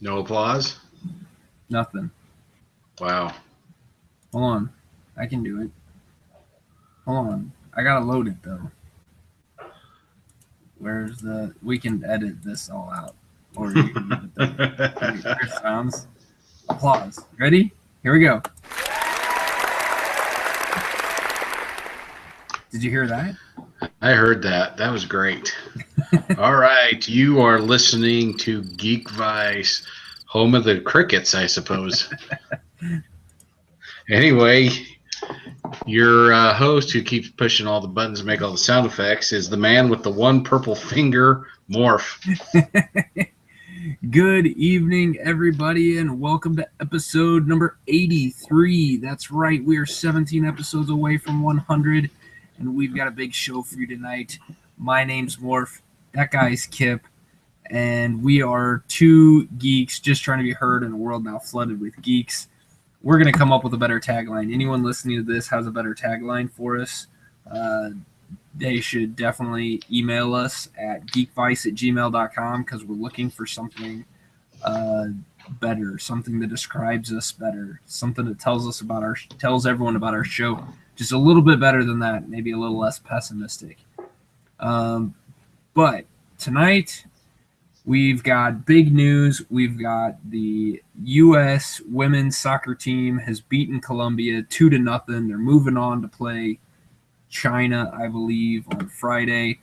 No applause? Nothing. Wow. Hold on. I can do it. Hold on. I gotta load it though. Where's the? We can edit this all out, or you can leave it there. Here's sounds. Applause. Ready? Here we go. Did you hear that? I heard that. That was great. All right. You are listening to Geek Vice, home of the crickets, I suppose. Anyway, your host who keeps pushing all the buttons to make all the sound effects is the man with the one purple finger, Morph. Good evening, everybody, and welcome to episode number 83. That's right. We are 17 episodes away from 100, and we've got a big show for you tonight. My name's Morph. That guy's Kip. And we are two geeks just trying to be heard in a world now flooded with geeks. We're going to come up with a better tagline. Anyone listening to this has a better tagline for us. They should definitely email us at geekvice@gmail.com because we're looking for something better, something that describes us better, something that tells everyone about our show. Just a little bit better than that, maybe a little less pessimistic. But tonight, we've got big news. We've got the U.S. women's soccer team has beaten Colombia 2-0. They're moving on to play China, I believe, on Friday.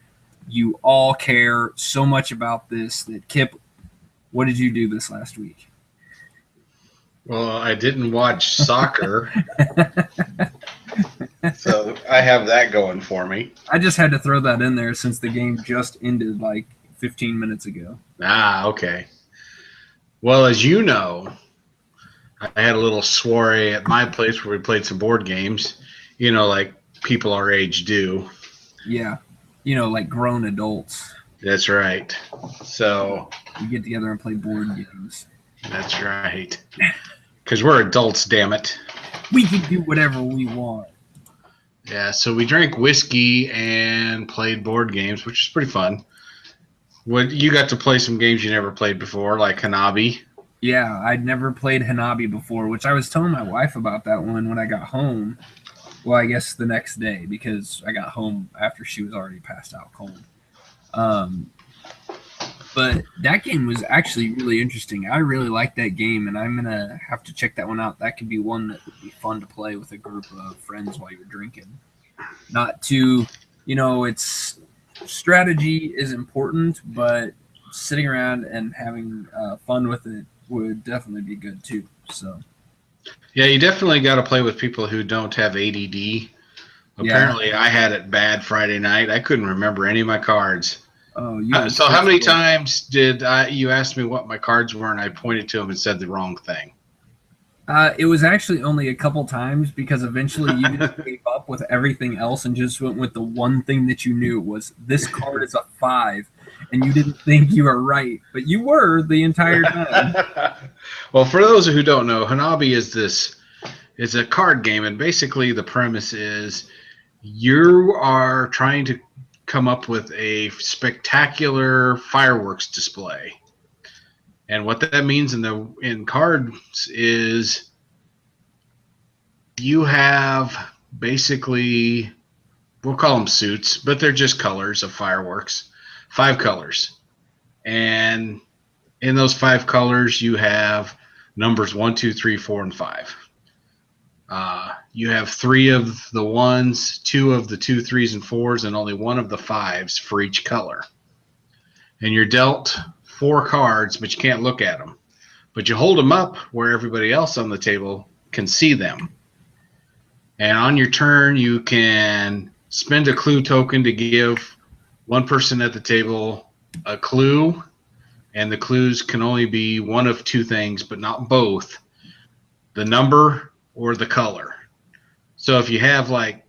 You all care so much about this that, Kip, what did you do this last week? Well, I didn't watch soccer, so I have that going for me. I just had to throw that in there since the game just ended like 15 minutes ago. Ah, okay. Well, as you know, I had a little soiree at my place where we played some board games, like people our age do. Yeah, like grown adults. That's right. So we get together and play board games. That's right. Because we're adults, damn it. We can do whatever we want. Yeah, so we drank whiskey and played board games, which is pretty fun. You got to play some games you never played before, like Hanabi. Yeah, I'd never played Hanabi before, which I was telling my wife about that one when I got home. Well, I guess the next day, because I got home after she was already passed out cold. But that game was actually really interesting. I really liked that game, and I'm going to have to check that one out. That could be one that would be fun to play with a group of friends while you're drinking. Not too, it's strategy is important, but sitting around and having fun with it would definitely be good too. So, yeah, you definitely got to play with people who don't have ADD. Apparently, yeah. I had it bad Friday night. I couldn't remember any of my cards. Oh, so how many times did you ask me what my cards were, and I pointed to them and said the wrong thing? It was actually only a couple times because eventually you just gave up with everything else and just went with the one thing that you knew was this card is a 5, and you didn't think you were right, but you were the entire time. Well, for those who don't know, Hanabi is a card game, and basically the premise is you are trying to come up with a spectacular fireworks display. And what that means in cards is you have basically, we'll call them suits, but they're just colors of fireworks, 5 colors. And in those 5 colors, you have numbers 1, 2, 3, 4, and 5. You have 3 of the 1s, 2 of the 2, 3s, and 4s, and only 1 of the 5s for each color. And you're dealt 4 cards, but you can't look at them. But you hold them up where everybody else on the table can see them. And on your turn, you can spend a clue token to give one person at the table a clue. And the clues can only be one of 2 things, but not both. The number or the color. So if you have like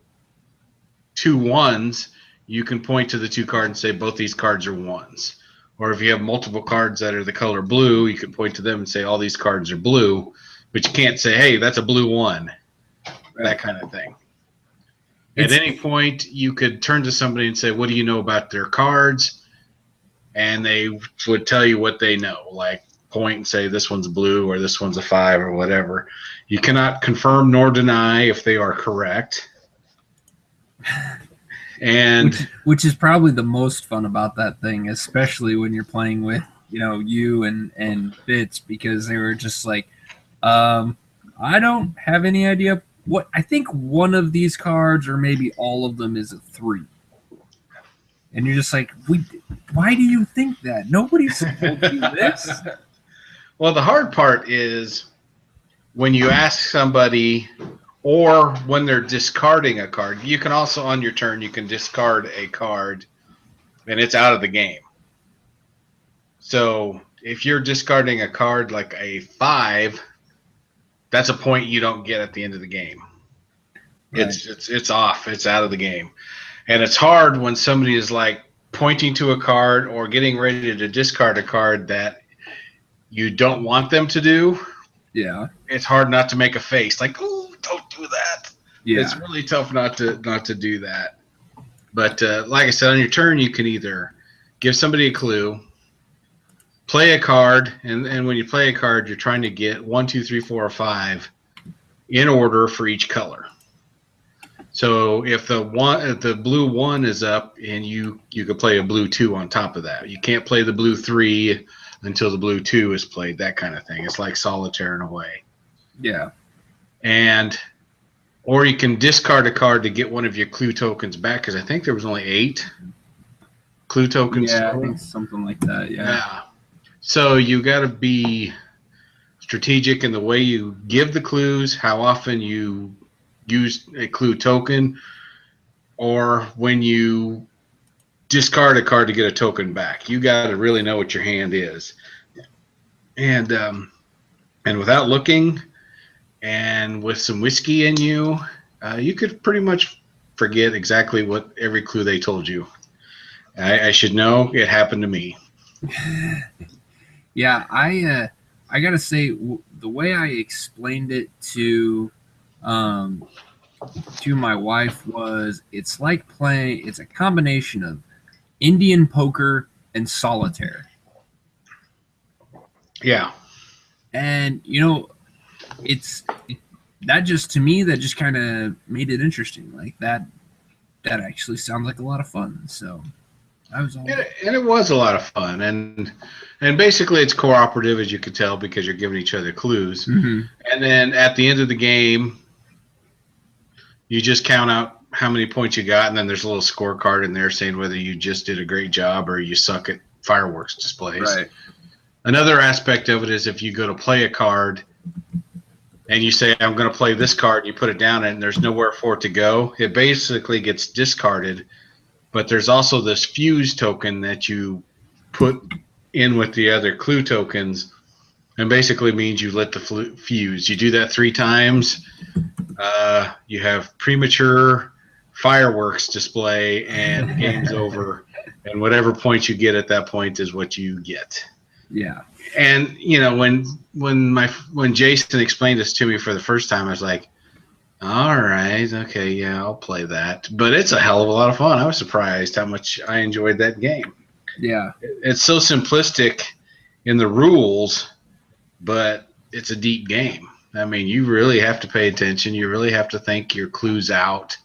2 1s, you can point to the 2 cards and say both these cards are 1s. Or if you have multiple cards that are the color blue, you can point to them and say all these cards are blue, but you can't say, hey, that's a blue 1. Right. That kind of thing. At any point, you could turn to somebody and say, what do you know about their cards? And they would tell you what they know. Like, point and say this one's blue or this one's a 5 or whatever. You cannot confirm nor deny if they are correct. And which is probably the most fun about that thing, especially when you're playing with, you and Bits, because they were just like, I don't have any idea what. I think one of these cards, or maybe all of them, is a 3. And you're just like, why do you think that? Nobody's told you this. Well, the hard part is when you ask somebody, or when they're discarding a card. You can also, on your turn, you can discard a card, and it's out of the game. So if you're discarding a card like a 5, that's a point you don't get at the end of the game. Right. It's off. It's out of the game. And it's hard when somebody is like pointing to a card or getting ready to discard a card that you don't want them to do. Yeah. It's hard not to make a face like, oh, don't do that. Yeah. It's really tough not to do that. But like I said, on your turn, you can either give somebody a clue, play a card, and when you play a card, you're trying to get 1, 2, 3, 4, or 5 in order for each color. So if the blue 1 is up, and you could play a blue 2 on top of that. You can't play the blue 3 until the blue 2 is played, that kind of thing. It's like solitaire in a way. Yeah. Or you can discard a card to get one of your clue tokens back, because I think there was only 8 clue tokens. Yeah, I think something like that, yeah. So you got to be strategic in the way you give the clues, how often you use a clue token, or when you discard a card to get a token back. You got to really know what your hand is. And without looking, and with some whiskey in you, you could pretty much forget exactly what every clue they told you. I should know. It happened to me. Yeah, I gotta say, the way I explained it to my wife was, it's like playing. It's a combination of Indian poker and solitaire. Yeah, and that just kind of made it interesting. Like that actually sounds like a lot of fun. So I was all. And it was a lot of fun, and basically it's cooperative, as you could tell, because you're giving each other clues. Mm-hmm. And then at the end of the game, you just count out how many points you got, and then there's a little scorecard in there saying whether you just did a great job or you suck at fireworks displays. Right. Another aspect of it is if you go to play a card and you say, I'm going to play this card, and you put it down and there's nowhere for it to go, it basically gets discarded. But there's also this fuse token that you put in with the other clue tokens, and basically means you lit the fuse. You do that 3 times, you have premature fireworks display, and the game's over. And whatever points you get at that point is what you get. Yeah. And when Jason explained this to me for the first time, I was like, all right, okay, yeah, I'll play that. But it's a hell of a lot of fun. I was surprised how much I enjoyed that game. Yeah. It's so simplistic in the rules, but it's a deep game. I mean, you really have to pay attention. You really have to think your clues out.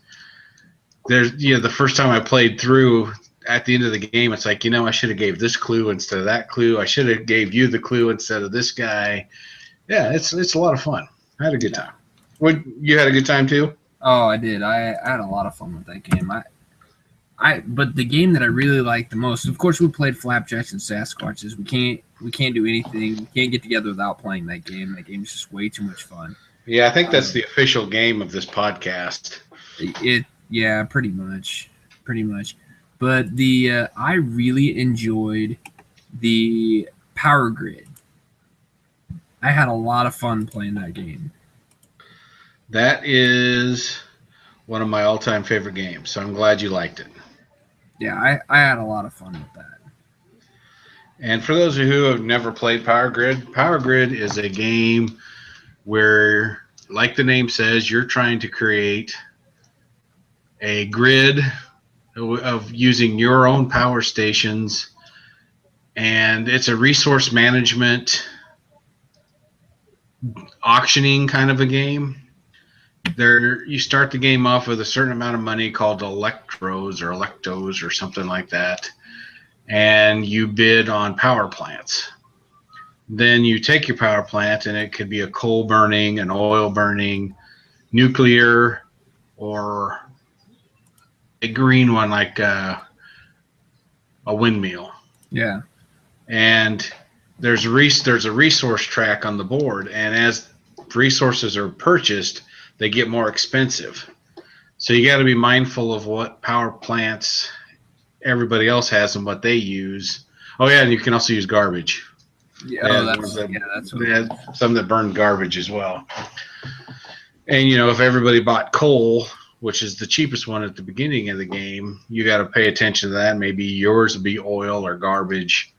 The first time I played through, at the end of the game, it's like, I should have gave this clue instead of that clue. I should have gave you the clue instead of this guy. Yeah, it's a lot of fun. I had a good time. You had a good time too? Oh, I did. I had a lot of fun with that game. But the game that I really liked the most, of course, we played Flapjacks and Sasquatches. We can't do anything. We can't get together without playing that game. That game is just way too much fun. Yeah, I think that's the official game of this podcast. Yeah, pretty much. But I really enjoyed the Power Grid. I had a lot of fun playing that game. That is one of my all-time favorite games, so I'm glad you liked it. Yeah, I had a lot of fun with that. And for those who have never played Power Grid is a game where, like the name says, you're trying to create a grid of using your own power stations, and it's a resource management auctioning kind of a game. There, you start the game off with a certain amount of money called electos or something like that, and you bid on power plants. Then you take your power plant, and it could be a coal burning, an oil burning, nuclear, or a green one like a windmill. Yeah. And there's a resource track on the board, and as resources are purchased, they get more expensive. So you got to be mindful of what power plants everybody else has and what they use. Oh yeah, and you can also use garbage. Yeah, That's what they had some that burn garbage as well. And if everybody bought coal, which is the cheapest one at the beginning of the game, you got to pay attention to that. Maybe yours will be oil or garbage.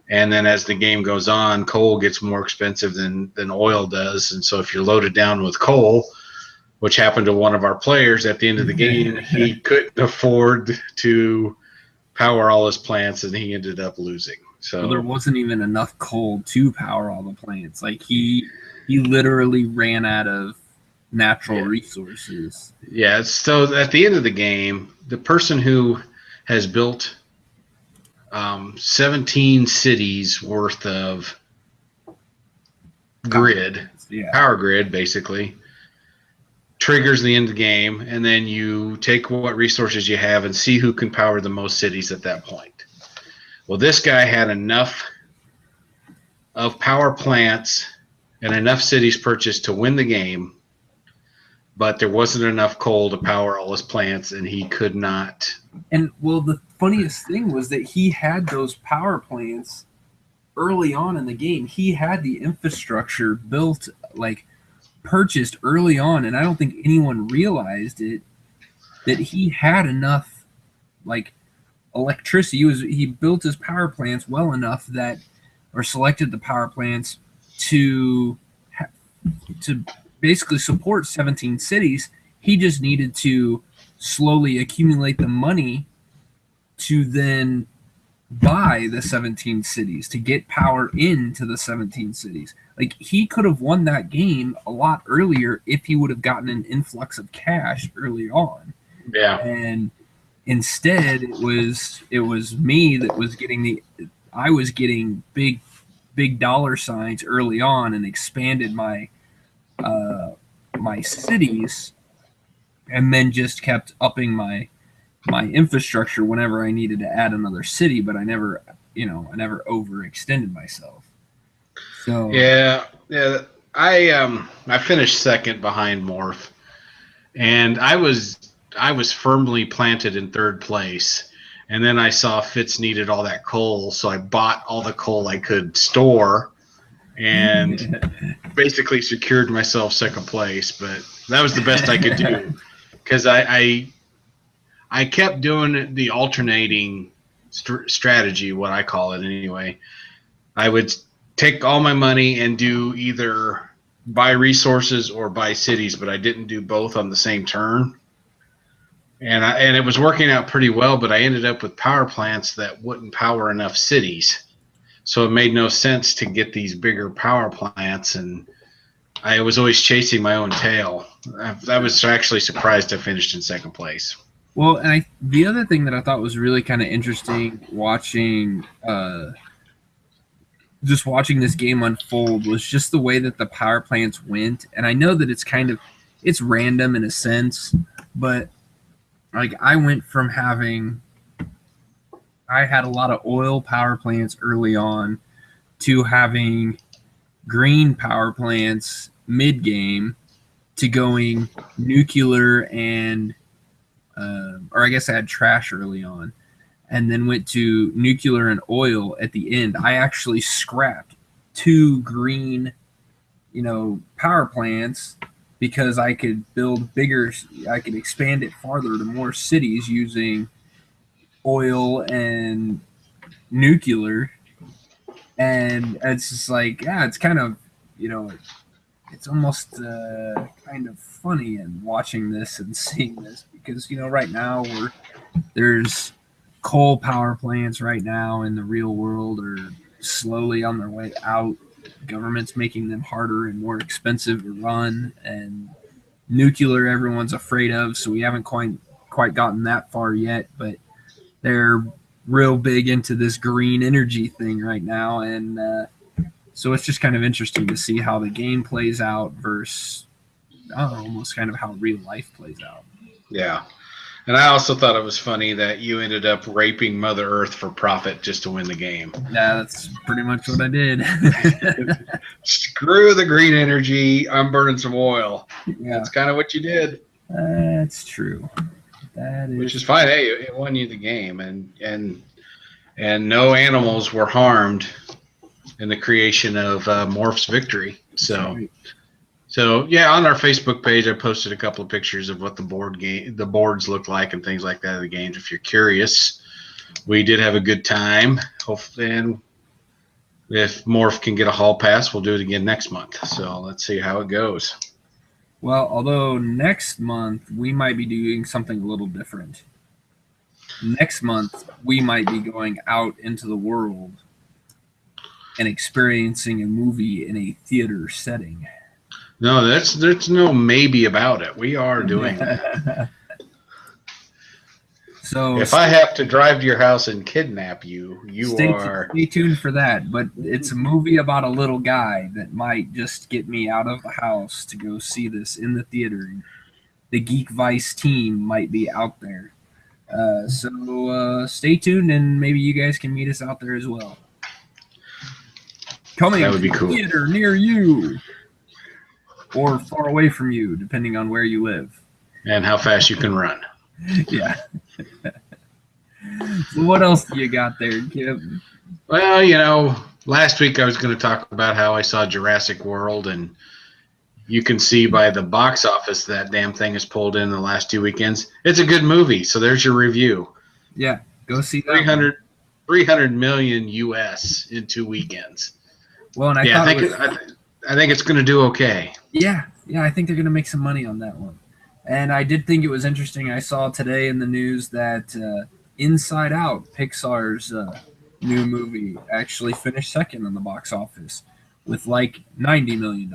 And then as the game goes on, coal gets more expensive than oil does. And so if you're loaded down with coal, which happened to one of our players at the end of the game, he couldn't afford to power all his plants, and he ended up losing. So there wasn't even enough coal to power all the plants. Like he literally ran out of natural resources. Yeah. So at the end of the game, the person who has built 17 cities worth of grid, power grid, basically, triggers the end of the game, and then you take what resources you have and see who can power the most cities at that point. Well, this guy had enough of power plants and enough cities purchased to win the game, but there wasn't enough coal to power all his plants, and he could not. And well, the funniest thing was that he had those power plants early on in the game. He had the infrastructure built, like purchased early on, and I don't think anyone realized it, that he had enough like electricity. He built his power plants well enough that, or selected the power plants to basically support 17 cities. He just needed to slowly accumulate the money to then buy the 17 cities, to get power into the 17 cities. Like, he could have won that game a lot earlier if he would have gotten an influx of cash early on. Yeah. And instead it was me that was getting I was getting big dollar signs early on and expanded my my cities, and then just kept upping my infrastructure whenever I needed to add another city, but I never overextended myself. So yeah, I finished second behind Morph, and I was firmly planted in third place. And then I saw Fitz needed all that coal, so I bought all the coal I could store and basically secured myself second place. But that was the best I could do, because I kept doing the alternating strategy, what I call it anyway. I would take all my money and do either buy resources or buy cities, but I didn't do both on the same turn. And it was working out pretty well, but I ended up with power plants that wouldn't power enough cities. So it made no sense to get these bigger power plants, and I was always chasing my own tail. I was actually surprised I finished in second place. Well, and the other thing that I thought was really kind of interesting watching this game unfold was just the way that the power plants went. And I know that it's random in a sense, but like I went from I had a lot of oil power plants early on to having green power plants mid game to going nuclear and or I guess I had trash early on, and then went to nuclear and oil at the end. I actually scrapped 2 green, power plants because I could build bigger, I could expand it farther to more cities using oil and nuclear. And it's just like, yeah, it's kind of, it's almost kind of funny and watching this and seeing this, because right now there's coal power plants right now in the real world are slowly on their way out, government's making them harder and more expensive to run, and nuclear everyone's afraid of, so we haven't quite gotten that far yet, but they're real big into this green energy thing right now, and so it's just kind of interesting to see how the game plays out versus almost kind of how real life plays out. Yeah. And I also thought it was funny that you ended up raping Mother Earth for profit just to win the game. Yeah, that's pretty much what I did. Screw the green energy. I'm burning some oil. Yeah. That's kind of what you did. That's true. Which is fine. Hey, it won you the game, and no animals were harmed in the creation of Morph's victory. So. Right. So yeah, on our Facebook page, I posted a couple of pictures of what the boards look like and things like that of the games. If you're curious, we did have a good time. Hopefully, and if Morph can get a hall pass, we'll do it again next month. So let's see how it goes. Well, although next month we might be doing something a little different. Next month we might be going out into the world and experiencing a movie in a theater setting. No, there's no maybe about it. We are doing that. So if I have to drive to your house and kidnap you, stay tuned for that. But it's a movie about a little guy that might just get me out of the house to go see this in the theater. The Geek Vice team might be out there. So stay tuned, and maybe you guys can meet us out there as well. Coming that would be to cool. A theater near you. Or far away from you, depending on where you live. And how fast you can run. Yeah. So what else do you got there, Kim? Well, last week I was going to talk about how I saw Jurassic World, and you can see by the box office that damn thing has pulled in the last 2 weekends. It's a good movie, so there's your review. Yeah, go see that. 300 million US in 2 weekends. Well, and I think it's going to do okay. Yeah, I think they're going to make some money on that one. And I did think it was interesting. I saw today in the news that Inside Out, Pixar's new movie, actually finished second on the box office with like $90 million.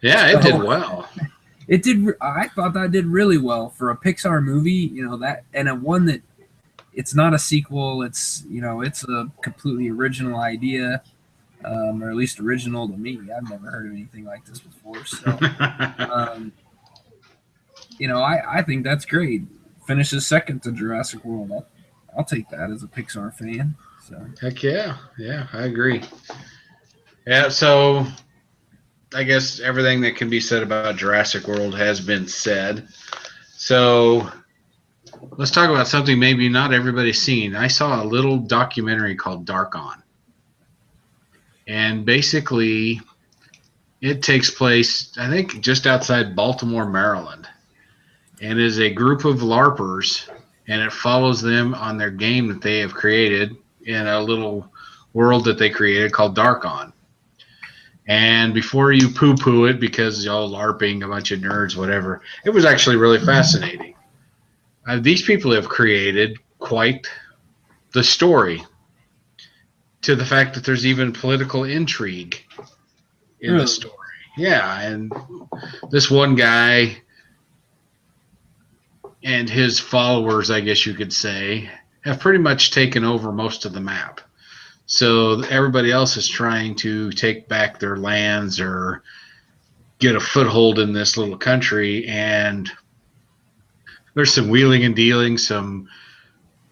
Yeah, it did well. It did. I thought that did really well for a Pixar movie. That, and a one that it's not a sequel. It's it's a completely original idea. Or at least original to me. I've never heard of anything like this before. So, I think that's great. Finishes second to Jurassic World. I'll take that as a Pixar fan. So. Heck yeah. Yeah, I agree. Yeah, so I guess everything that can be said about Jurassic World has been said. So let's talk about something maybe not everybody's seen. I saw a little documentary called Dark On. And basically, it takes place, I think, just outside Baltimore, Maryland. And is a group of LARPers, and it follows them on their game that they have created in a little world that they created called Dark On. And before you poo-poo it because y'all LARPing, a bunch of nerds, whatever, it was actually really fascinating. These people have created quite the story, to the fact that there's even political intrigue in the story. Yeah, and this one guy and his followers, I guess you could say, have pretty much taken over most of the map. So everybody else is trying to take back their lands or get a foothold in this little country, and there's some wheeling and dealing, some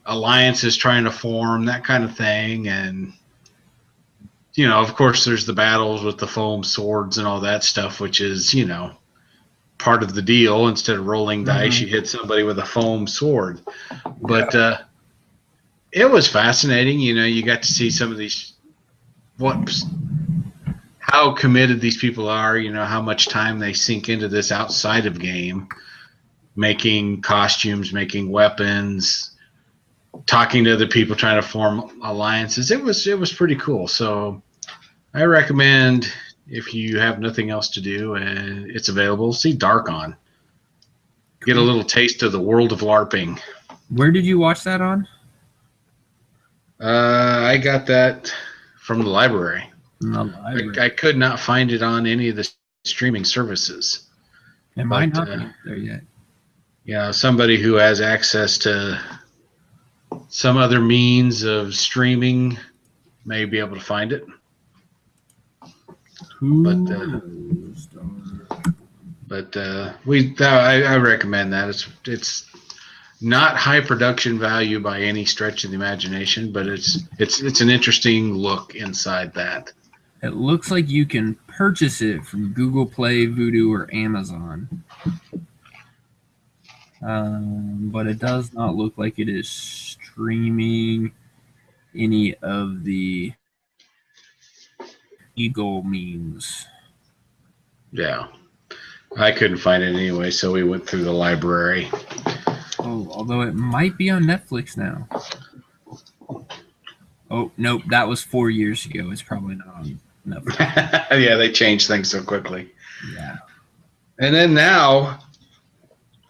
alliances trying to form, that kind of thing, and of course, there's the battles with the foam swords and all that stuff, which is, part of the deal. Instead of rolling dice, you hit somebody with a foam sword. But it was fascinating. You got to see some of these, how committed these people are, how much time they sink into this outside of game, making costumes, making weapons, talking to other people, trying to form alliances. It was pretty cool. So I recommend, if you have nothing else to do and it's available, see Dark On. Get a little taste of the world of LARPing. Where did you watch that on? I got that from the library. In the library. I could not find it on any of the streaming services. It might not be there yet. Yeah, somebody who has access to some other means of streaming may be able to find it. I recommend that. It's not high production value by any stretch of the imagination, but it's an interesting look inside that. It looks like you can purchase it from Google Play, Vudu, or Amazon. But it does not look like it is streaming any of the Eagle memes. Yeah. I couldn't find it anyway, so we went through the library. Oh, although it might be on Netflix now. Oh, nope, that was 4 years ago. It's probably not on Netflix. Yeah, they changed things so quickly. Yeah. And then now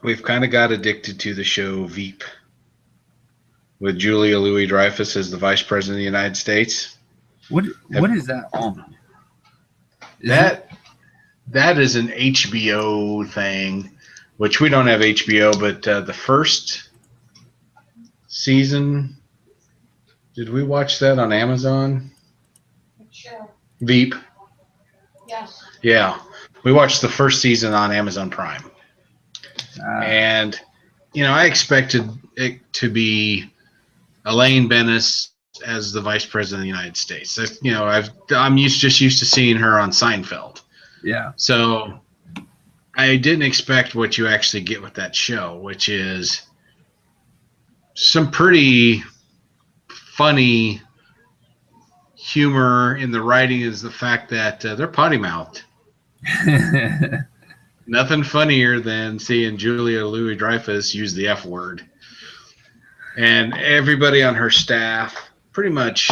we've kind of got addicted to the show Veep with Julia Louis-Dreyfus as the Vice President of the United States. What is that on? That is an HBO thing, which we don't have HBO, but the first season, did we watch that on Amazon? Sure. Veep. Yes. Yeah, we watched the first season on Amazon Prime. And, I expected it to be Elaine Bennis as the Vice President of the United States. I'm used to seeing her on Seinfeld. Yeah. So I didn't expect what you actually get with that show, which is some pretty funny humor in the writing. Is the fact that they're potty mouthed. Nothing funnier than seeing Julia Louis-Dreyfus use the F word. And everybody on her staff pretty much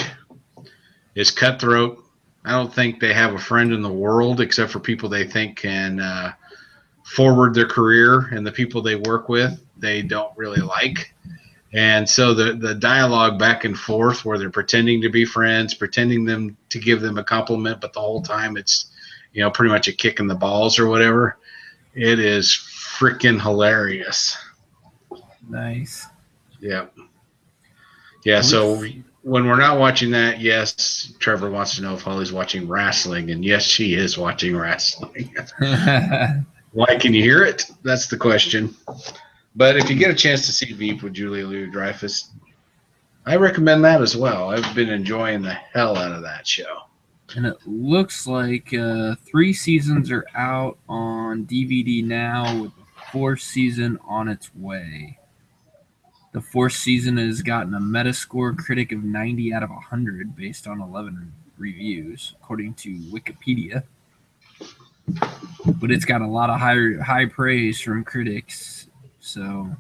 is cutthroat. I don't think they have a friend in the world except for people they think can forward their career, and the people they work with they don't really like. And so the dialogue back and forth where they're pretending to be friends, pretending to give them a compliment, but the whole time it's pretty much a kick in the balls or whatever. It is freaking hilarious. Nice. Yeah. Yeah, so when we're not watching that, yes, Trevor wants to know if Holly's watching wrestling, and yes, she is watching wrestling. Why can you hear it? That's the question. But if you get a chance to see Veep with Julia Louis-Dreyfus, I recommend that as well. I've been enjoying the hell out of that show. And it looks like 3 seasons are out on DVD now, with the 4th season on its way. The 4th season has gotten a Metascore critic of 90 out of 100 based on 11 reviews, according to Wikipedia. But it's got a lot of high praise from critics. And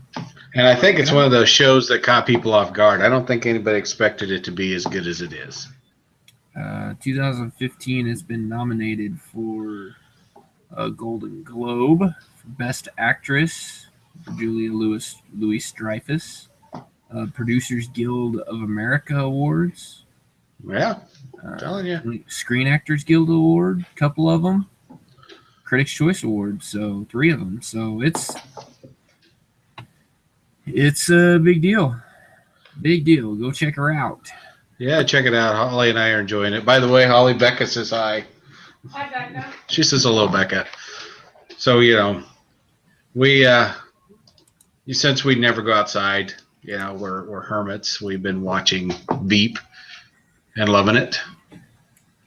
I think it's one of those shows that caught people off guard. I don't think anybody expected it to be as good as it is. 2015 has been nominated for a Golden Globe for Best Actress for Julia Louis-Dreyfus. Producers Guild of America Awards. Yeah, I'm telling you. Screen Actors Guild Award, a couple of them. Critics' Choice Awards, so 3 of them. So it's a big deal. Big deal. Go check her out. Yeah, check it out. Holly and I are enjoying it. By the way, Holly, Becca says hi. Hi, Becca. She says hello, Becca. So, we since we never go outside, we're hermits. We've been watching Veep and loving it.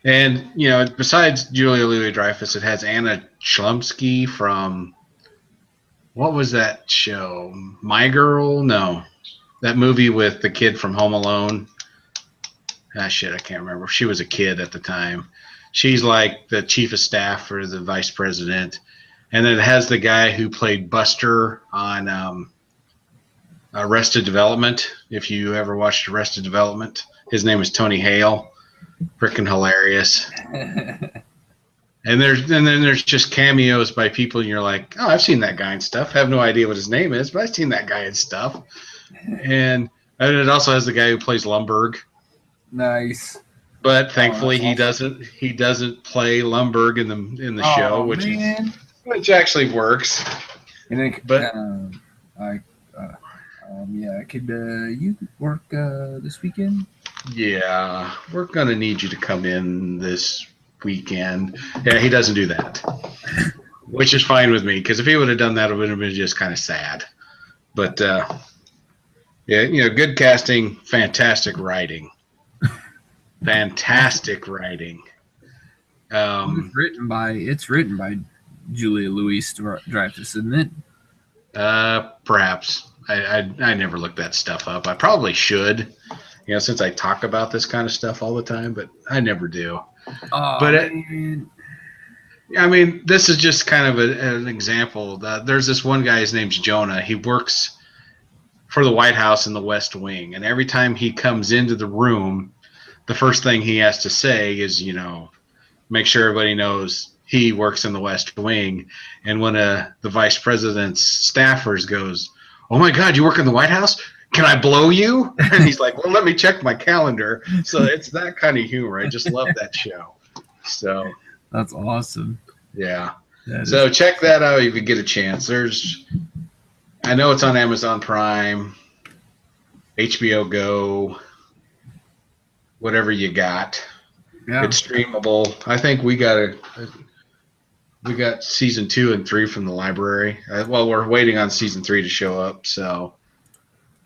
And, besides Julia Louis-Dreyfus, it has Anna Chlumsky from, what was that show? My Girl? No. That movie with the kid from Home Alone. I can't remember. She was a kid at the time. She's like the chief of staff for the vice president. And then it has the guy who played Buster on Arrested Development. If you ever watched Arrested Development, his name is Tony Hale. Freaking hilarious. And then there's just cameos by people, and you're like, oh, I've seen that guy and stuff. I have no idea what his name is, but I've seen that guy and stuff. And it also has the guy who plays Lumbergh. Nice. But thankfully, that's awesome. he doesn't play Lumberg in the show, Oh man! which actually works. And then, But I, yeah, could you work this weekend? yeah, we're gonna need you to come in this weekend. Yeah, he doesn't do that, which is fine with me because if he would have done that, it would have been just kind of sad. But yeah, good casting, fantastic writing. Fantastic writing. It's written by Julia Louis-Dreyfus, isn't it? Perhaps I never looked that stuff up. I probably should, since I talk about this kind of stuff all the time, but I never do. Oh, But man. I mean, this is just kind of an example. There's this one guy. His name's Jonah. He works for the White House in the West Wing, and every time he comes into the room, the first thing he has to say is, make sure everybody knows he works in the West Wing. And when the vice president's staffers goes, "Oh my God, you work in the White House? Can I blow you?" And he's like, "Well, let me check my calendar." So it's that kind of humor. I just love that show. So That's awesome. yeah. So check that out if you get a chance. I know it's on Amazon Prime, HBO Go, whatever you got. Yeah. It's streamable. I think we got season 2 and 3 from the library. Well, we're waiting on season 3 to show up, so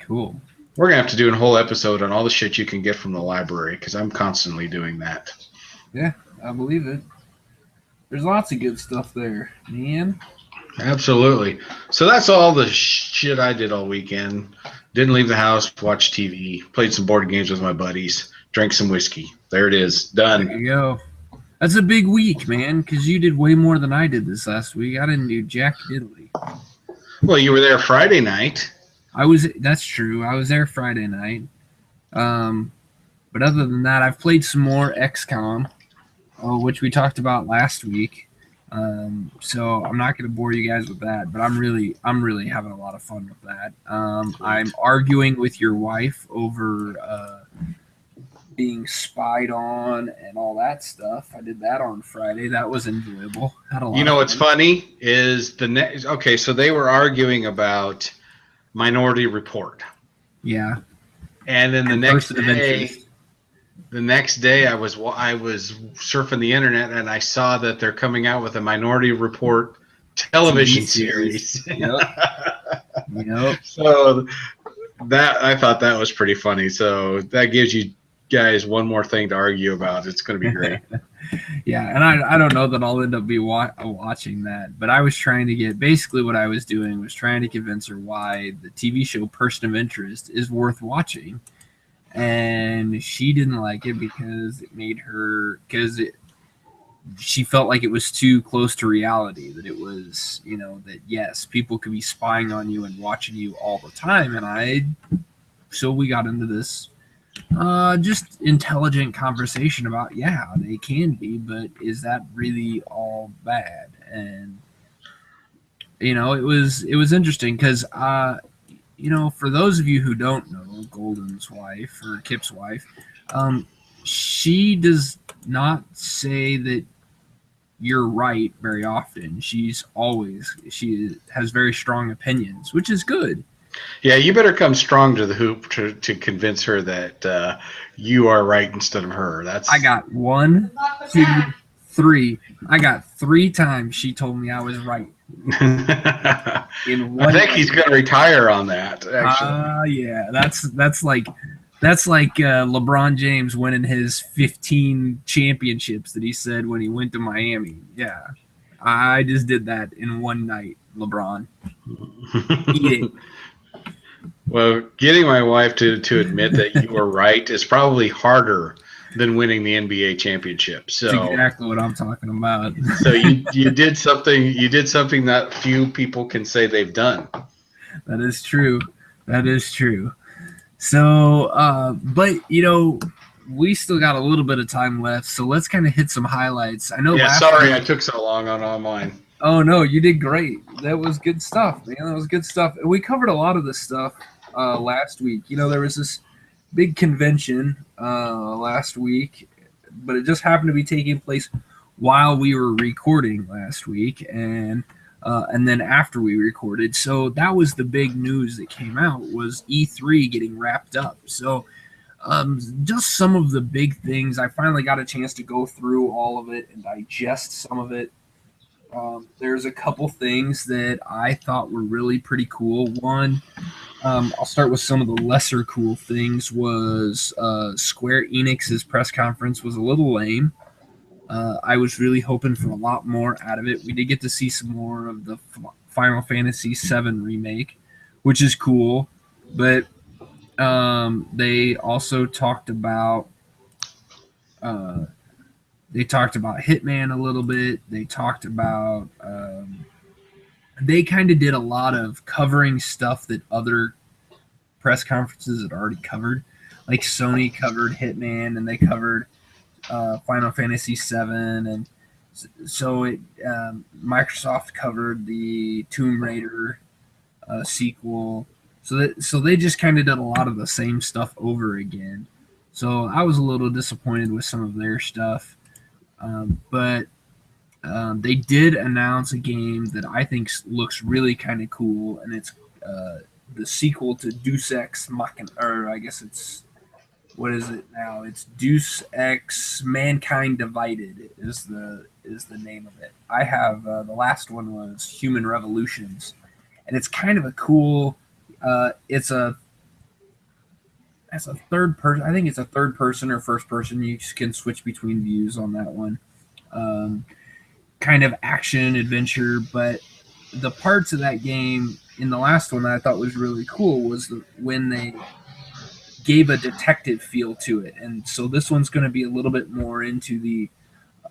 Cool. we're gonna have to do a whole episode on all the shit you can get from the library because I'm constantly doing that. Yeah, I believe it. There's lots of good stuff there, man. Absolutely. So that's all the shit I did all weekend. Didn't leave the house, watched TV, played some board games with my buddies, drank some whiskey. There it is. Done. There you go. That's a big week, man, because you did way more than I did this last week. I didn't do jack diddly. Well, you were there Friday night. That's true. I was there Friday night. But other than that, I've played some more XCOM, which we talked about last week. So I'm not going to bore you guys with that, but I'm really having a lot of fun with that. I'm arguing with your wife over being spied on and all that stuff. I did that on Friday. That was enjoyable. Had a lot. You know what's funny is okay, so they were arguing about Minority Report. Yeah. And then the next day I was surfing the internet and I saw that they're coming out with a Minority Report television series. Yep. So I thought that was pretty funny. So that gives you guys one more thing to argue about. It's going to be great. Yeah, and I don't know that I'll end up watching that, but I was trying to basically what I was doing was trying to convince her why the TV show Person of Interest is worth watching. And she didn't like it because she felt like it was too close to reality, that it was, that yes, people could be spying on you and watching you all the time. And so we got into this just intelligent conversation about, yeah, they can be, but is that really all bad? And, it was interesting because, for those of you who don't know Golden's wife or Kip's wife, she does not say that you're right very often. She has very strong opinions, which is good. Yeah, you better come strong to the hoop to convince her that you are right instead of her. I got 1, 2, 3. I got 3 times she told me I was right. I think he's going to retire on that. Actually, yeah, that's like LeBron James winning his 15 championships that he said when he went to Miami. Yeah, I just did that in one night, LeBron. Eat it. Well, getting my wife to admit that you were right is probably harder than winning the NBA championship. So that's exactly what I'm talking about. So you did something that few people can say they've done. That is true. So, but we still got a little bit of time left, so let's kind of hit some highlights. I know. Yeah, sorry I took so long on mine. Oh no, you did great. That was good stuff, man. That was good stuff. And we covered a lot of this stuff last week. There was this big convention last week but it just happened to be taking place while we were recording last week, and then after we recorded. So that was the big news that came out, was E3 getting wrapped up. So just some of the big things. I finally got a chance to go through all of it and digest some of it. There's a couple things that I thought were really pretty cool. One, I'll start with some of the lesser cool things. Was Square Enix's press conference was a little lame. I was really hoping for a lot more out of it. We did get to see some more of the Final Fantasy VII remake, which is cool. But they also talked about Hitman a little bit. They talked about they kind of did a lot of covering stuff that other press conferences had already covered. Like Sony covered Hitman, and they covered Final Fantasy VII, and so Microsoft covered the Tomb Raider sequel. So they just kind of did a lot of the same stuff over again. So I was a little disappointed with some of their stuff. But they did announce a game that I think looks really kind of cool, and it's the sequel to Deus Ex Machina, or I guess it's, what is it now? It's Deus Ex Mankind Divided is the name of it. I have the last one was Human Revolutions, and it's kind of a cool. It's a third person. I think it's a third person or first person. You can switch between views on that one. Kind of action adventure, but the parts of that game in the last one that I thought was really cool was when they gave a detective feel to it. And so this one's going to be a little bit more into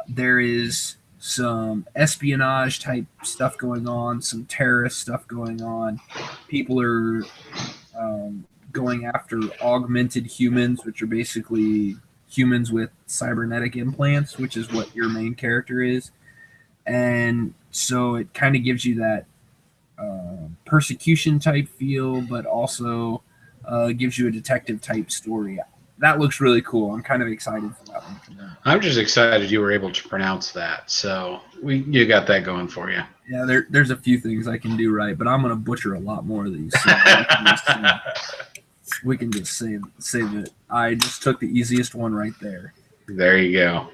there is some espionage type stuff going on, some terrorist stuff going on. People are going after augmented humans, which are basically humans with cybernetic implants, which is what your main character is. And so it kind of gives you that persecution type feel, but also gives you a detective type story. That looks really cool. I'm kind of excited for that one. I'm just excited you were able to pronounce that. So you got that going for you. Yeah, there's a few things I can do right, but I'm going to butcher a lot more of these. So we can just say that I just took the easiest one right there. There you go.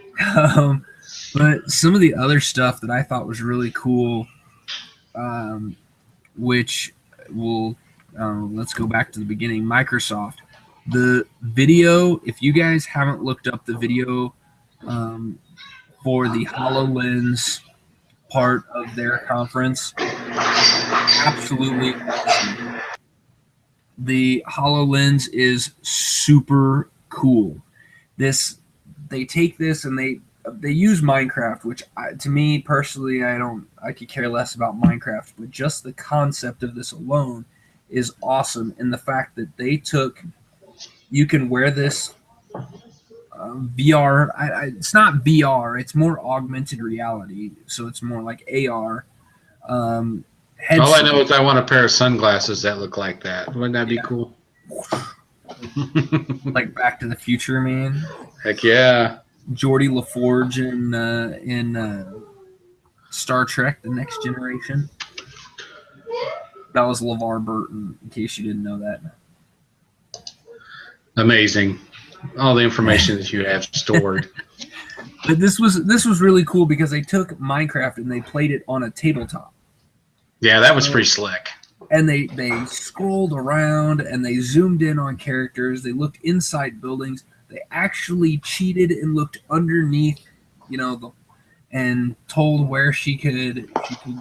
But some of the other stuff that I thought was really cool, which will let's go back to the beginning. Microsoft, the video. If you guys haven't looked up the video for the HoloLens part of their conference, absolutely awesome. The HoloLens is super cool. They take this and they use Minecraft, which to me personally, I could care less about Minecraft, but just the concept of this alone is awesome. And the fact that you can wear this VR. It's not VR. It's more augmented reality. So it's more like AR. All I know is I want a pair of sunglasses that look like that. Wouldn't that be cool? Like Back to the Future, man. Heck yeah. Geordie LaForge in Star Trek: The Next Generation. That was LeVar Burton, in case you didn't know that. Amazing. All the information that you have stored. But this was really cool because they took Minecraft and they played it on a tabletop. Yeah, that was pretty slick. And they scrolled around and they zoomed in on characters. They looked inside buildings. They actually cheated and looked underneath, and told where she could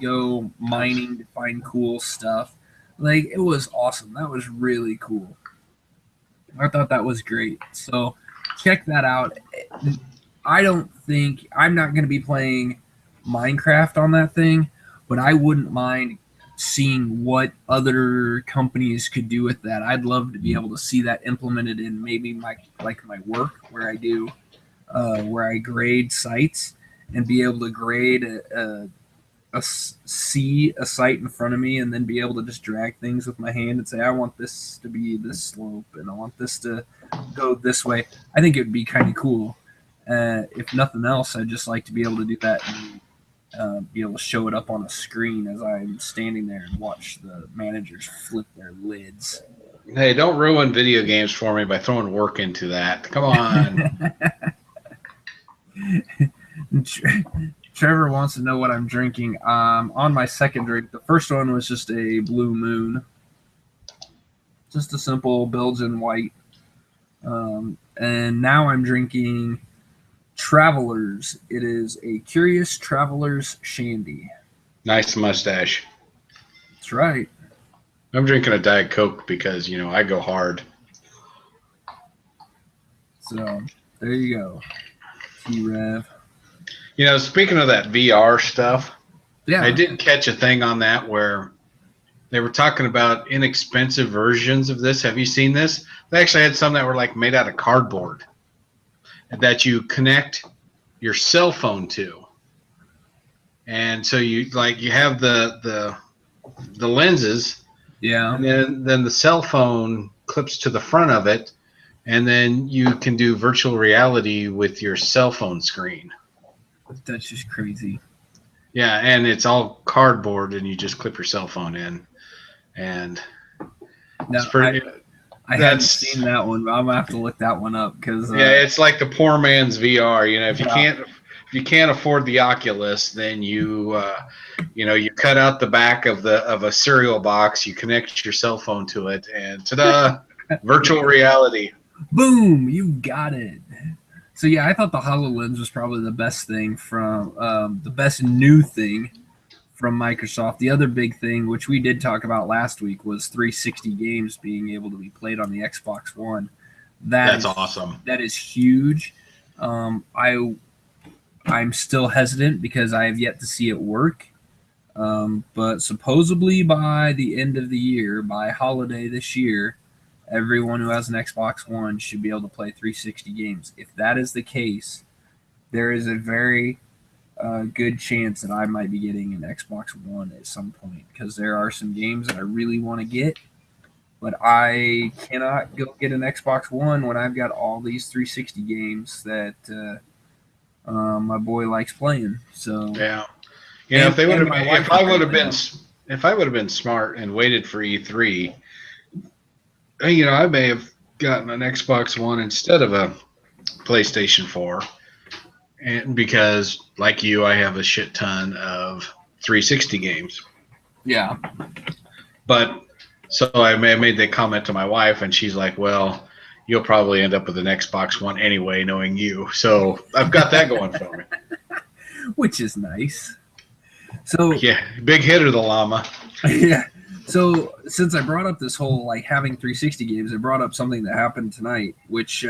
go mining to find cool stuff. Like, it was awesome. That was really cool. I thought that was great. So check that out. I'm not going to be playing Minecraft on that thing, but I wouldn't mind seeing what other companies could do with that. I'd love to be able to see that implemented in maybe my work where I grade sites, and be able to grade see a site in front of me and then be able to just drag things with my hand and say, I want this to be this slope and I want this to go this way. I think it would be kind of cool. If nothing else, I'd just like to be able to do that and be able to show it up on a screen as I'm standing there and watch the managers flip their lids. Hey, don't ruin video games for me by throwing work into that. Come on. Trevor wants to know what I'm drinking. On my second drink, the first one was just a Blue Moon, just a simple Belgian white, and now I'm drinking Travelers. It is a Curious Travelers Shandy. Nice mustache. That's right. I'm drinking a Diet Coke because, I go hard. So there you go. T-Rev. Speaking of that VR stuff, Yeah. I did catch a thing on that where they were talking about inexpensive versions of this. Have you seen this? They actually had some that were like made out of cardboard that you connect your cell phone to. And so you have the lenses. Yeah. And then the cell phone clips to the front of it, and then you can do virtual reality with your cell phone screen. That's just crazy. Yeah, and it's all cardboard, and you just clip your cell phone in, and Now, it's pretty. I haven't seen that one, but I'm gonna have to look that one up because it's like the poor man's VR. If you can't afford the Oculus, then you cut out the back of a cereal box, you connect your cell phone to it, and ta-da, virtual reality. Boom, you got it. So yeah, I thought the HoloLens was probably the best thing from the best new thing from Microsoft. The other big thing, which we did talk about last week, was 360 games being able to be played on the Xbox One. That's awesome. That is huge. I'm still hesitant because I have yet to see it work. But supposedly by the end of the year, by holiday this year, everyone who has an Xbox One should be able to play 360 games. If that is the case, there is a very good chance that I might be getting an Xbox One at some point because there are some games that I really want to get, but I cannot go get an Xbox One when I've got all these 360 games that my boy likes playing. So yeah, if I would have been smart and waited for E3, I may have gotten an Xbox One instead of a PlayStation 4. And because, like you, I have a shit ton of 360 games. Yeah. But so I made that comment to my wife, and she's like, "Well, you'll probably end up with an Xbox One anyway, knowing you." So I've got that going for me. Which is nice. So yeah, big hitter, the llama. Yeah. So since I brought up this whole having 360 games, I brought up something that happened tonight, which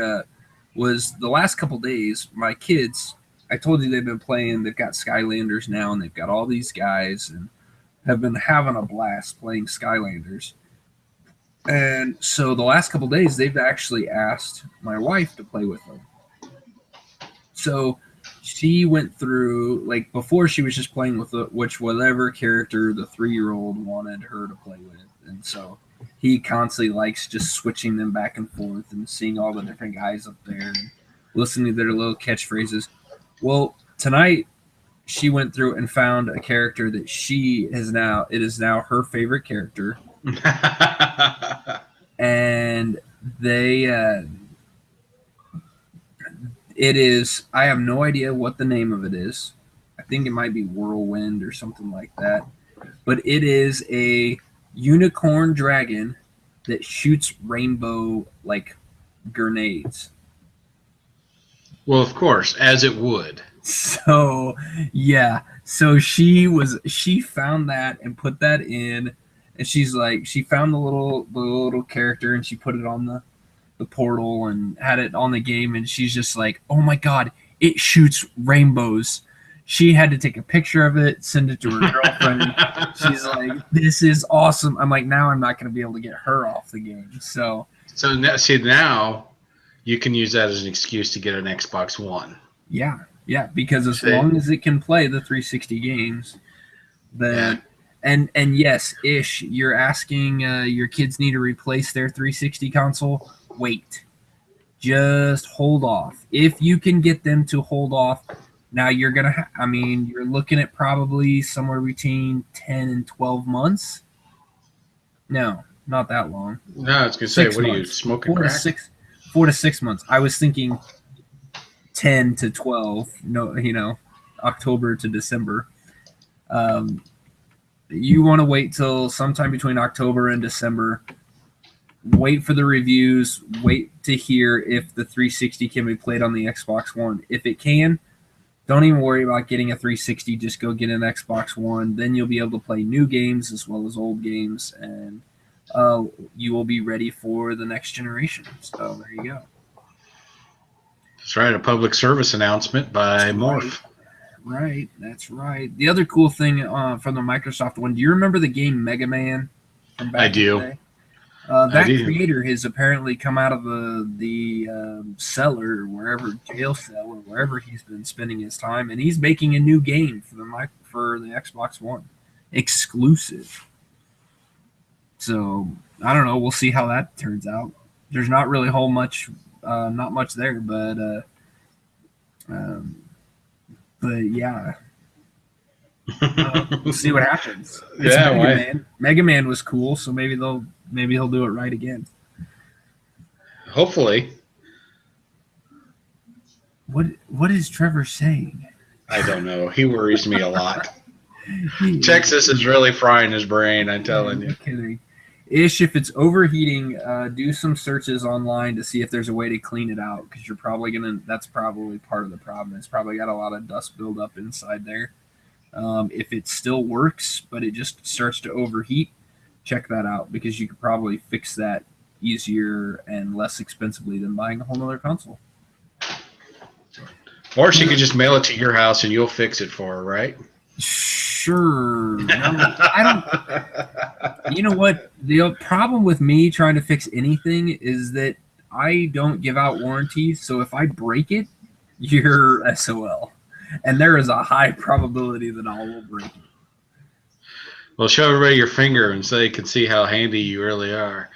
was the last couple days. My kids, I told you they've been playing. They've got Skylanders now, and they've got all these guys, and have been having a blast playing Skylanders. And so the last couple days, they've actually asked my wife to play with them. So she went through, before she was just playing with whatever character the 3-year-old wanted her to play with. And so he constantly likes just switching them back and forth and seeing all the different guys up there and listening to their little catchphrases. Well, tonight she went through and found a character that it is now her favorite character. And it is, I have no idea what the name of it is. I think it might be Whirlwind or something like that. But it is a unicorn dragon that shoots rainbow grenades. Well, of course, as it would. So yeah. So she found that and put that in, and she found the little character and she put it on the portal and had it on the game, and she's just like, oh my god, it shoots rainbows. She had to take a picture of it, send it to her girlfriend. She's like, this is awesome. I'm like, now I'm not going to be able to get her off the game. So now you can use that as an excuse to get an Xbox One. Yeah, because as long as it can play the 360 games, then and yes, Ish, you're asking your kids need to replace their 360 console. Wait, just hold off. If you can get them to hold off, now you're going to, you're looking at probably somewhere between 10 and 12 months. No, not that long. No, I was going to say, what are you, smoking crack? 4 to 6 months. I was thinking 10 to 12, October to December. You want to wait till sometime between October and December. Wait for the reviews. Wait to hear if the 360 can be played on the Xbox One. If it can, don't even worry about getting a 360. Just go get an Xbox One. Then you'll be able to play new games as well as old games, and you will be ready for the next generation. So there you go. That's right, a public service announcement by Morph. Right, that's right. The other cool thing from the Microsoft one, do you remember the game Mega Man? From back I do. in the day? That creator has apparently come out of the cellar, jail cell, or wherever he's been spending his time, and he's making a new game for the Xbox One, exclusive. So I don't know. We'll see how that turns out. There's not really not much there, but yeah, we'll see what happens. It's Mega Man. Mega Man was cool, so maybe he'll do it right again. Hopefully. What is Trevor saying? I don't know. He worries me a lot. Texas is really frying his brain, I'm telling you. Kidding. Ish, if it's overheating, do some searches online to see if there's a way to clean it out, because that's probably part of the problem. It's probably got a lot of dust buildup inside there. If it still works, but it just starts to overheat, check that out, because you could probably fix that easier and less expensively than buying a whole other console. Or she could just mail it to your house and you'll fix it for her, right? Sure. I don't. You know what? The problem with me trying to fix anything is that I don't give out warranties. So if I break it, you're SOL. And there is a high probability that I will break it. Well, show everybody your finger and so they can see how handy you really are.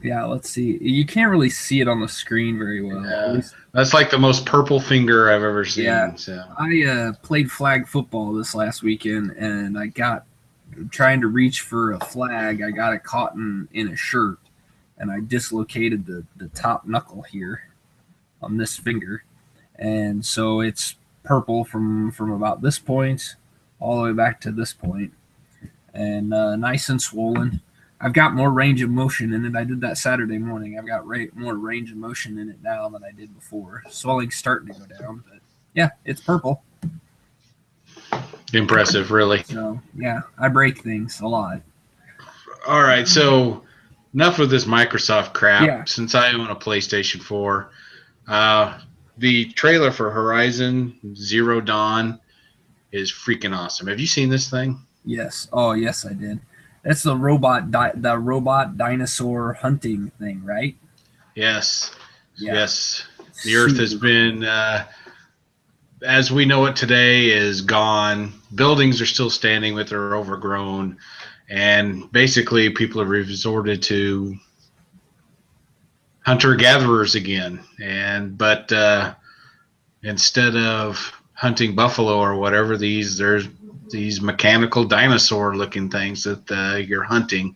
Yeah, let's see. You can't really see it on the screen very well. Yeah. That's like the most purple finger I've ever seen. Yeah. So. I played flag football this last weekend, and I got trying to reach for a flag. I got it caught in a shirt, and I dislocated the top knuckle here on this finger. And so it's purple from about this point all the way back to this point, and nice and swollen. I've got more range of motion in it. I did that Saturday morning. I've got more range of motion in it now than I did before. Swelling's starting to go down, but yeah, it's purple. Impressive, really. So yeah, I break things a lot. All right, so enough of this Microsoft crap. Yeah. Since I own a PlayStation 4, the trailer for Horizon Zero Dawn is freaking awesome. Have you seen this thing? Yes. Oh, yes, I did. That's the robot dinosaur hunting thing, right? Yes. Yeah. Yes. The Earth has been, as we know it today, is gone. Buildings are still standing, but they're overgrown. And basically, people have resorted to hunter-gatherers again. But instead of hunting buffalo or whatever, there's these mechanical dinosaur-looking things that you're hunting.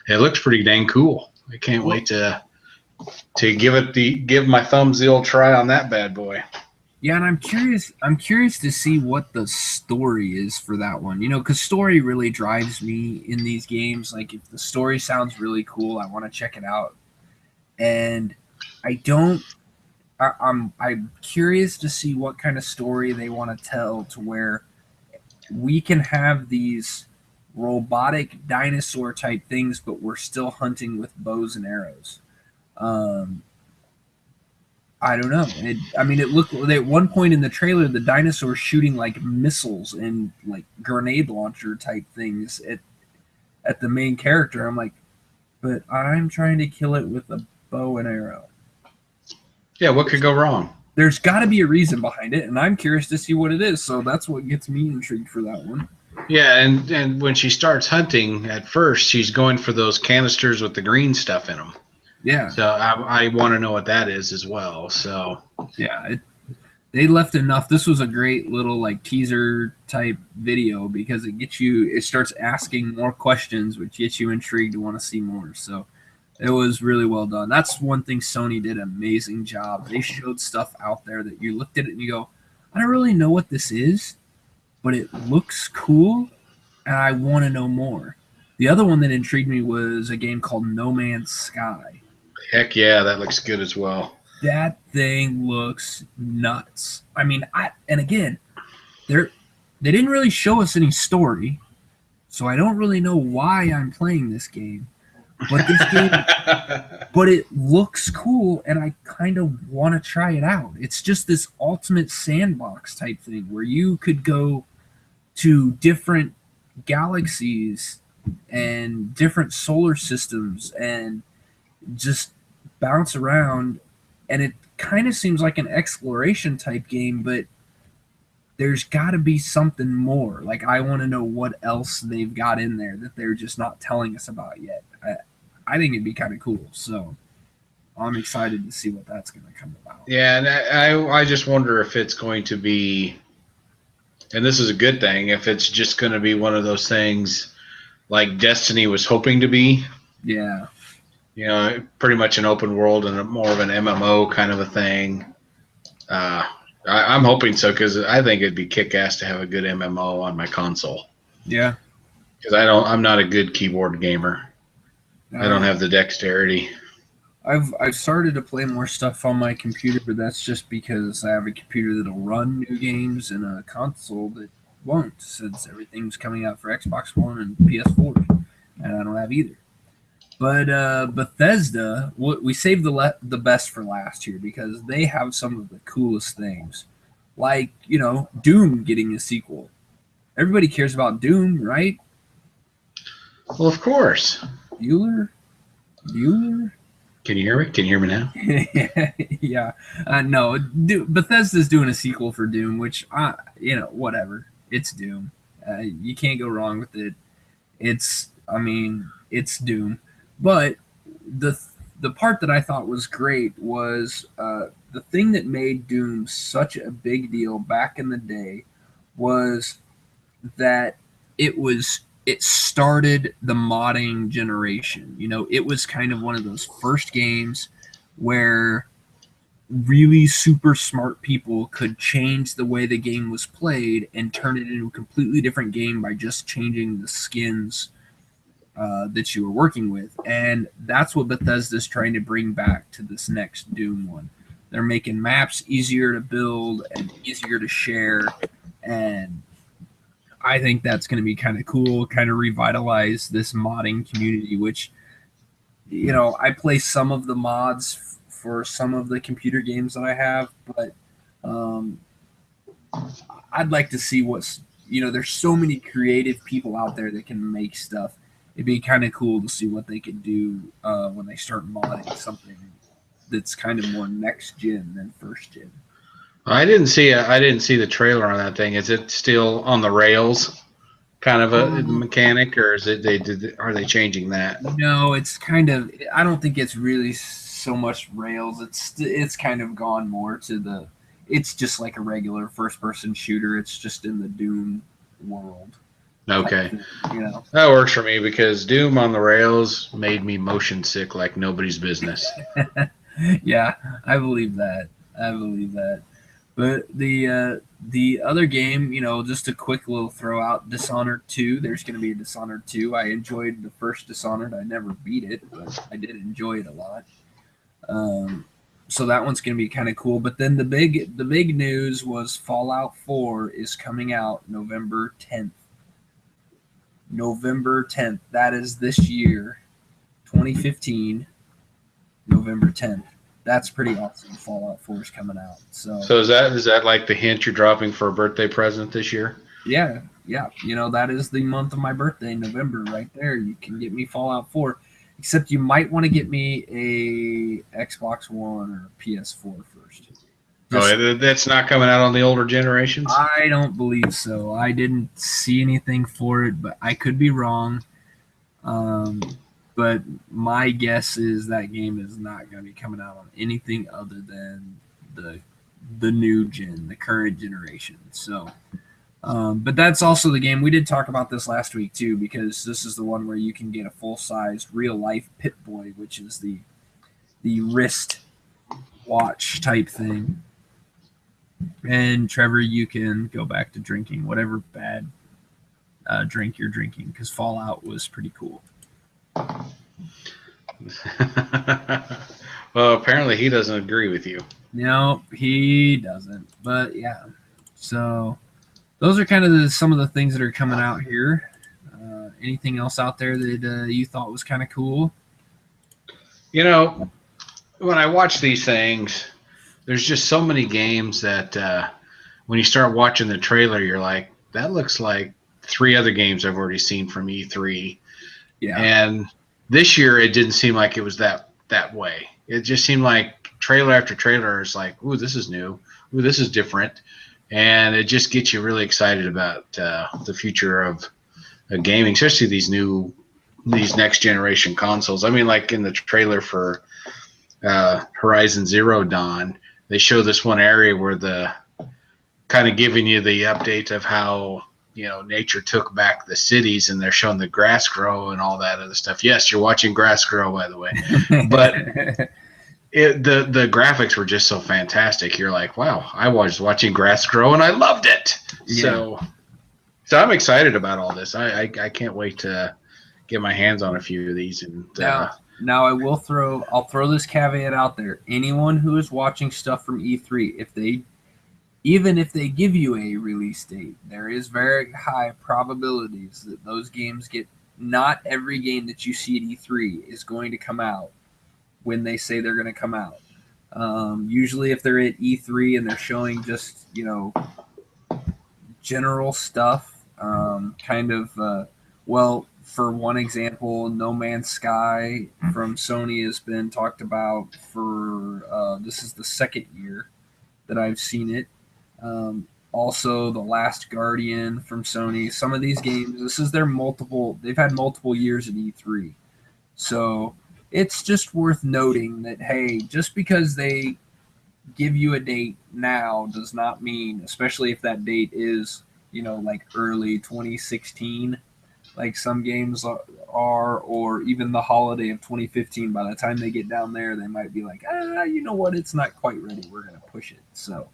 It looks pretty dang cool. I can't wait to give my thumbs the old try on that bad boy. Yeah, and I'm curious to see what the story is for that one. You know, because story really drives me in these games. Like, if the story sounds really cool, I want to check it out. And I'm curious to see what kind of story they want to tell, to where we can have these robotic dinosaur type things, but we're still hunting with bows and arrows. I don't know. It looked at one point in the trailer, the dinosaur shooting like missiles and like grenade launcher type things at the main character. I'm like, but I'm trying to kill it with a bow and arrow. Yeah, what could go wrong? There's got to be a reason behind it, and I'm curious to see what it is. So that's what gets me intrigued for that one. Yeah, and when she starts hunting, at first she's going for those canisters with the green stuff in them. Yeah. So I want to know what that is as well. So Yeah. They left enough. This was a great little like teaser type video because it starts asking more questions, which gets you intrigued to want to see more. So it was really well done. That's one thing Sony did an amazing job. They showed stuff out there that you looked at it and you go, I don't really know what this is, but it looks cool and I want to know more. The other one that intrigued me was a game called No Man's Sky. heck yeah, that looks good as well. That thing looks nuts. I mean, and again, they didn't really show us any story, so I don't really know why I'm playing this game. But but it looks cool, and I kind of want to try it out. It's just this ultimate sandbox type thing where you could go to different galaxies and different solar systems and just bounce around, and it kind of seems like an exploration type game, but there's got to be something more. Like, I want to know what else they've got in there that they're just not telling us about yet. I think it'd be kind of cool, so I'm excited to see what that's going to come about. Yeah, and I just wonder if it's going to be, and this is a good thing, if it's just going to be one of those things like Destiny was hoping to be. Yeah. You know, pretty much an open world and more of an MMO kind of a thing. I'm hoping so because I think it'd be kick-ass to have a good MMO on my console. Yeah. Because I'm not a good keyboard gamer. I don't have the dexterity. I've started to play more stuff on my computer, but that's just because I have a computer that'll run new games and a console that won't, since everything's coming out for Xbox One and PS4, and I don't have either. But Bethesda, we saved the best for last year because they have some of the coolest things, like Doom getting a sequel. Everybody cares about Doom, right? Well, of course. Bueller? Can you hear me? Can you hear me now? Yeah. No, Bethesda's doing a sequel for Doom, which, whatever. It's Doom. You can't go wrong with it. It's Doom. But the part that I thought was great was the thing that made Doom such a big deal back in the day was that it started the modding generation. It was kind of one of those first games where really super smart people could change the way the game was played and turn it into a completely different game by just changing the skins that you were working with. And that's what Bethesda's trying to bring back to this next Doom one. They're making maps easier to build and easier to share, and I think that's going to be kind of cool, kind of revitalize this modding community, which, I play some of the mods for some of the computer games that I have, but I'd like to see there's so many creative people out there that can make stuff. It'd be kind of cool to see what they could do when they start modding something that's kind of more next gen than first gen. I didn't see the trailer on that thing. Is it still on the rails, kind of a mechanic, or are they changing that? No, it's kind of. I don't think it's really so much rails. It's kind of gone more to it's just like a regular first person shooter. It's just in the Doom world. Okay. That works for me because Doom on the rails made me motion sick like nobody's business. Yeah, I believe that. But the other game, just a quick little throw out, Dishonored 2. There's going to be a Dishonored 2. I enjoyed the first Dishonored. I never beat it, but I did enjoy it a lot. So that one's going to be kind of cool. But then the big news was Fallout 4 is coming out November 10th. November 10th. That is this year, 2015, November 10th. That's pretty awesome. Fallout 4 is coming out. So is that like the hint you're dropping for a birthday present this year? Yeah. That is the month of my birthday, November, right there. You can get me Fallout 4, except you might want to get me a Xbox One or PS4 first. That's not coming out on the older generations? I don't believe so. I didn't see anything for it, but I could be wrong. But my guess is that game is not going to be coming out on anything other than the new gen, the current generation. So, but that's also the game. We did talk about this last week too, because this is the one where you can get a full-sized real-life Pip-Boy, which is the wrist watch type thing. And Trevor, you can go back to drinking whatever bad drink you're drinking, because Fallout was pretty cool. Well, apparently he doesn't agree with you. No, he doesn't. But yeah, so those are kind of some of the things that are coming out here. Anything else out there that you thought was kind of cool? You know, when I watch these things, there's just so many games that when you start watching the trailer, you're like, that looks like 3 other games I've already seen from E3. Yeah. And this year, it didn't seem like it was that way. It just seemed like trailer after trailer is like, ooh, this is new. Ooh, this is different. And it just gets you really excited about the future of gaming, especially these next generation consoles. I mean, like in the trailer for Horizon Zero Dawn, they show this one area where the kind of giving you the update of how nature took back the cities, and they're showing the grass grow and all that other stuff. Yes, you're watching grass grow, by the way, but the graphics were just so fantastic. You're like, wow, I was watching grass grow and I loved it. Yeah. So I'm excited about all this. I can't wait to get my hands on a few of these. And now I'll throw this caveat out there. Anyone who is watching stuff from E3, even if they give you a release date, there is very high probabilities that those games not every game that you see at E3 is going to come out when they say they're going to come out. Usually if they're at E3 and they're showing just, general stuff, for one example, No Man's Sky from Sony has been talked about for, this is the second year that I've seen it. Also, The Last Guardian from Sony. Some of these games, they've had multiple years at E3. So it's just worth noting that, hey, just because they give you a date now does not mean, especially if that date is, like early 2016, like some games are, or even the holiday of 2015, by the time they get down there, they might be like, you know what, it's not quite ready. We're going to push it. So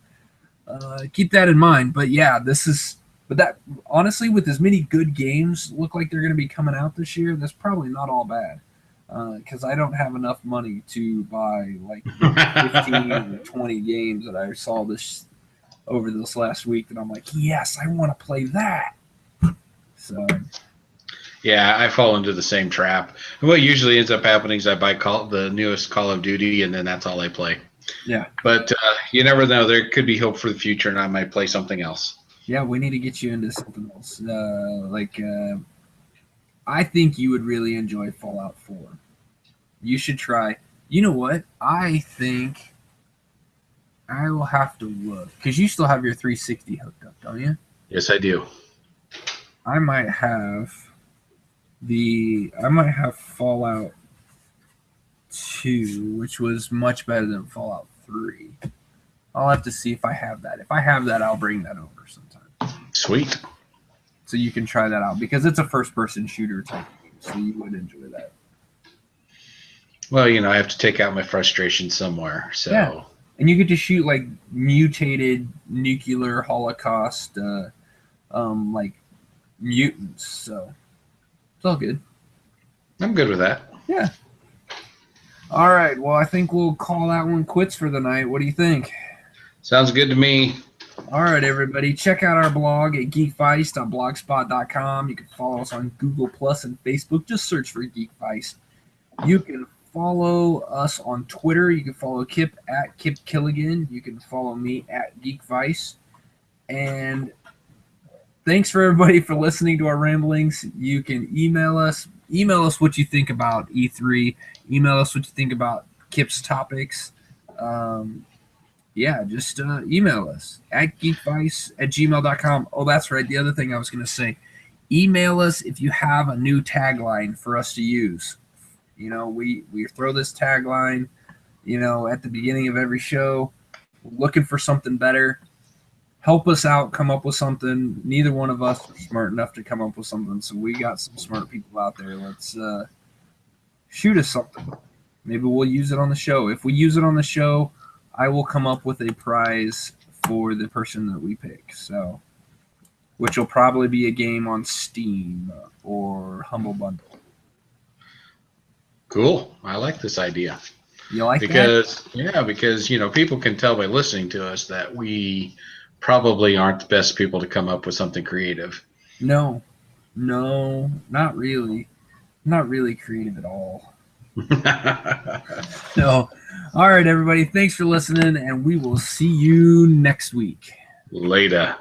keep that in mind. But yeah, that honestly, with as many good games look like they're going to be coming out this year, that's probably not all bad. Because I don't have enough money to buy like 15 or 20 games that I saw over this last week that I'm like, yes, I want to play that. So yeah, I fall into the same trap. And what usually ends up happening is I buy the newest Call of Duty, and then that's all I play. Yeah. But you never know. There could be hope for the future, and I might play something else. Yeah, we need to get you into something else. I think you would really enjoy Fallout 4. You should try. You know what? I think I will have to look, because you still have your 360 hooked up, don't you? Yes, I do. I might have Fallout 2, which was much better than Fallout 3. I'll have to see if I have that. If I have that, I'll bring that over sometime. Sweet. So you can try that out, because it's a first-person shooter type game, so you would enjoy that. Well, I have to take out my frustration somewhere. So. Yeah. And you get to shoot like mutated nuclear holocaust, like mutants. So it's all good. I'm good with that. Yeah. All right. Well, I think we'll call that one quits for the night. What do you think? Sounds good to me. All right, everybody. Check out our blog at geekfeist.blogspot.com. You can follow us on Google Plus and Facebook. Just search for Geek Feist. You can follow us on Twitter. You can follow Kip at Kip Killigan. You can follow me at Geek Vice. And thanks for everybody for listening to our ramblings. You can email us. Email us what you think about E3. Email us what you think about Kip's topics. Just email us at geekvice@gmail.com. Oh, that's right. The other thing I was going to say, email us if you have a new tagline for us to use. You know, we throw this tagline, you know, at the beginning of every show. We're looking for something better. Help us out, come up with something. Neither one of us are smart enough to come up with something, so we got some smart people out there. Let's shoot us something. Maybe we'll use it on the show. If we use it on the show, I will come up with a prize for the person that we pick. So, which will probably be a game on Steam or Humble Bundle. Cool. I like this idea. You like that? Because you know, people can tell by listening to us that we probably aren't the best people to come up with something creative. No, not really. Not really creative at all. So, all right, everybody. Thanks for listening, and we will see you next week. Later.